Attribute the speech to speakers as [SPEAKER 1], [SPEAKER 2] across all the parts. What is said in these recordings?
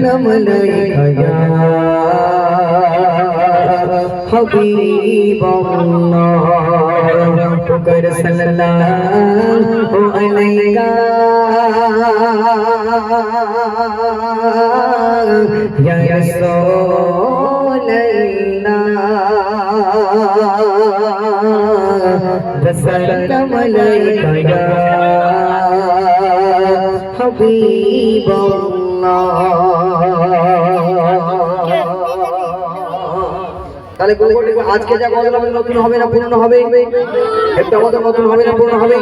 [SPEAKER 1] সালাম আলাইকা ইয়া হাবিবাল্লাহ পুকার সাল্লাল্লাহু আলাইকা ইয়া রাসূলুল্লাহ সালাম আলাইকা ইয়া হাবিবাল্লাহ। তাহলে আজকে যা গজল হবে নতুন হবে না পুরনো হবে? একটা আমাদের নতুন হবে না পুরনো হবে?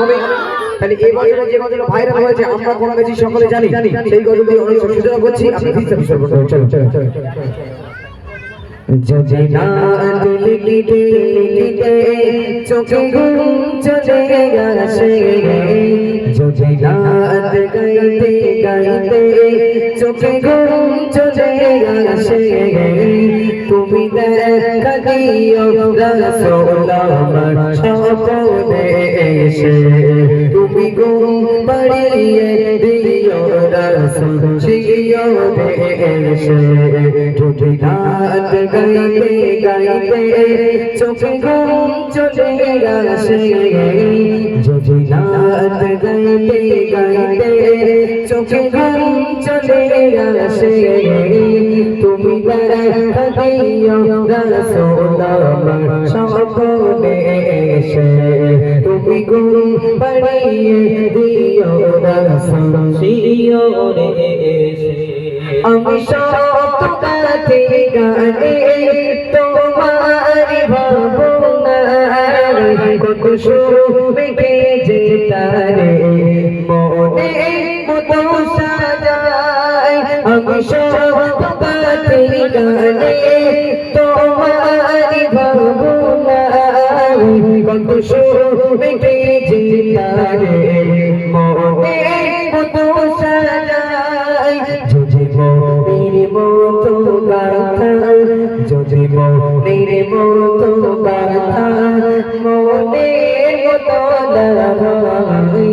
[SPEAKER 1] তাহলে এই বছরে যে গজল ভাইরাল হয়েছে আমরা কোন বেশি সকলে জানি, সেই গজল দিয়ে অনেক সূচনা করছি। আপনি চলো যদি না লিখতে লিখতে চোখে ঘুম চলে আসে, যদি না গাইতে গাইতে চোখে ঘুম চলে আসে, তুমি দেখা দিও রাসূল আমার স্বপ্নে এসে, তুমি ঘুম পাড়িয়ে দিও রাসূল শিওরে এসে, যদি রাত গাইতে গাইতে চোখে ঘুম চলে আসে, যদি রাত গাইতে গাইতে চোখে ঘুম চলে আসে, তুমি দেখা দিও রাসূল আমার স্বপ্নে এসে, তুমি ঘুম পাড়িয়ে দিও রাসূল শিওরে এসে। আমি সব গাতে গানে তোমার ভাবনা, কত সুখে যেতারে মনে মতো সাজায়। আমি সব গাতে গানে তোমার ভাবনা, কত সুখে যেতারে মনে মতো সাজায়। যদি মনের মতো গাথা, যদি মনের মতো গাথা মনের মতো দাঁড়াই,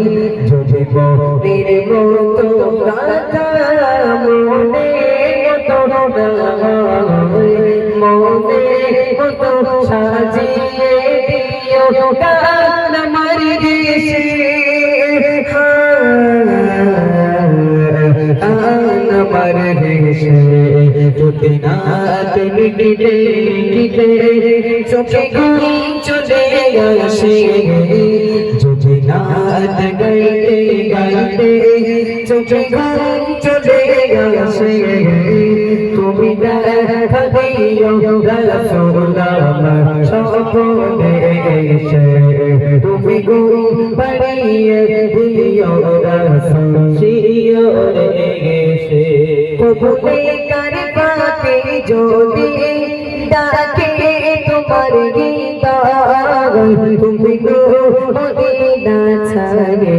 [SPEAKER 1] যদি মনের মতো গাথা মনের মতো দাঁড়াই, মনের মতো সাজিয়ে দিও গান আমার দেশে, আমার দেশে। যদি রাত লিখতে লিখতে চোখে ঘুম চলে আসে, যদি রাত গাইতে গাইতে চোখে ঘুম চলে আসে, তুমি দেখা দিও রাসূল আমার স্বপ্নে এসে, তুমি ঘুম পাড়িয়ে দিও রাসূল শিওরে এসে। কবুতর পাতে যদি ডাকে তোমার হৃদয়, তুমি গো মদিনা ছাড়ে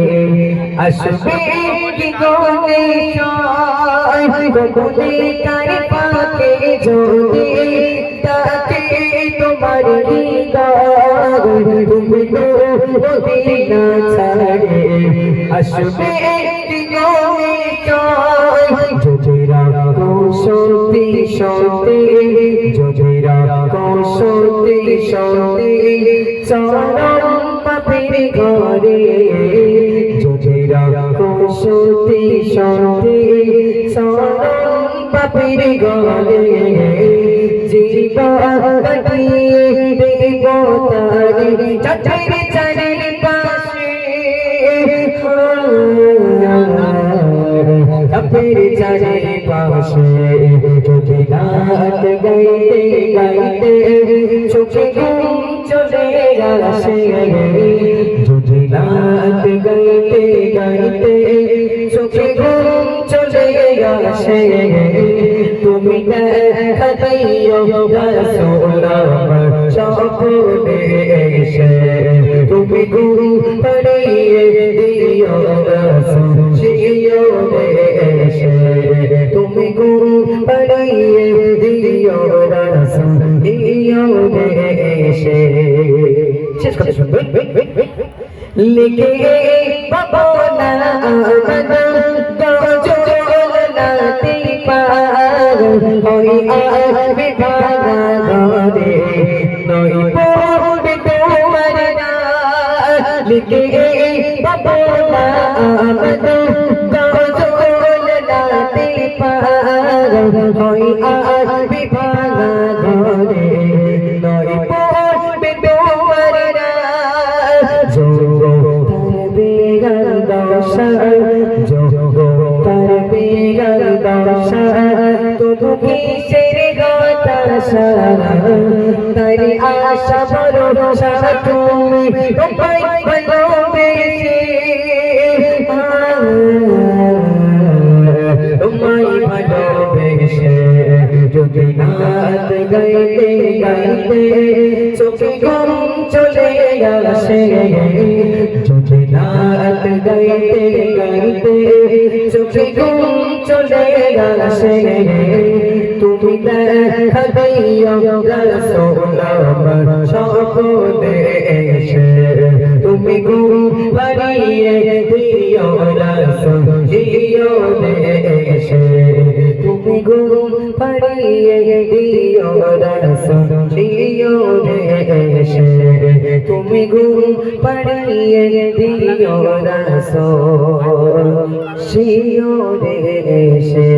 [SPEAKER 1] আসবে কি গনে সয়। কবুতর পাতে যদি ডাকে তোমার হৃদয়, তুমি গো মদিনা ছাড়ে আসবে কি গনে সয়। যদি রাখো সত্যি সত্যি, যদি রাখো সত্যি সত্যি চরণ পাপের ঘরে, যদি রাখো সত্যি সত্যি চরণ পাপের ঘরে, জীবন কাটিয়ে দেব তারে চাঁদের চারিপাশে, চাঁদের চারিপাশে। যদি রাত গাইতে গাইতে চোখে ঘুম চলে আসে, যদি রাত গাইতে গাইতে চোখে ঘুম চলে আসে, তুমি দেখা দিও রাসূল আমার স্বপ্নে এসে, তুমি ঘুম পাড়িয়ে দিও রাসূল শিওরে এসে, তুমি ঘুম পাড়িয়ে দিও রাসূল শিওরে এসে। শেষ কথা শুনবেন। লিখে পাবো না গজল নাতে পা হই আসবে ভাঙা ঘরে নই পড়বে তোমার নাম লিখে বাবা আমদ গজল নাতে পার হই আসবে ভাঙা ঘরে নই পড়বে তোমার নাম যোগো তার বেগার দশা যোগো তার বেগার দশা তবু কিসের হতাশা তারি আশা ভরসা তুমি তোমায় ভালোবেসে তোমায় ভালোবেসে যদি নাত গাইতে গাইতে চোখে ঘুম চলে আসে যদি নাত গাইতে গাইতে চোখে ঘুম চলে আসে তুমি দেখা দিও রাসূল আমার সকলে এসে তুমি ঘুম পাড়িয়ে দিও রাসূল জিওনে এসে তুমি ঘুম পাড়িয়ে দিও রাসূল জিওনে এসে তুমি ঘুম পাড়িয়ে দিও রাসূল জিওনে এসে